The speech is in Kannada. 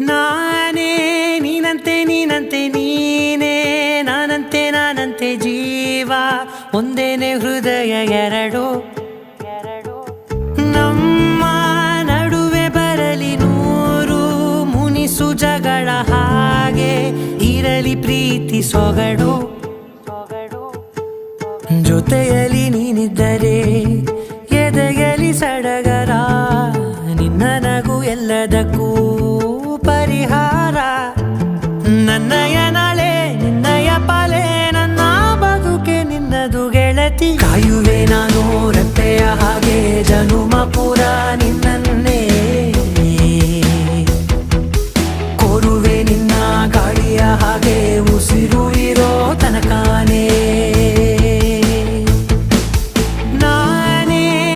ನಾನೇ ನೀನಂತೆ ನೀನಂತೆ ನೀನೇ ನಾನಂತೆ ಜೀವ ಒಂದೇನೆ ಹೃದಯ ಎರಡು ನಮ್ಮ ನಡುವೆ ಬರಲಿ ನೂರು ಮುನಿಸು ಜಗಳ ಹಾಗೆ ಇರಲಿ ಪ್ರೀತಿ ಸೊಗಡು ಜೊತೆಯಲ್ಲಿ ನೀನಿದ್ದರೆ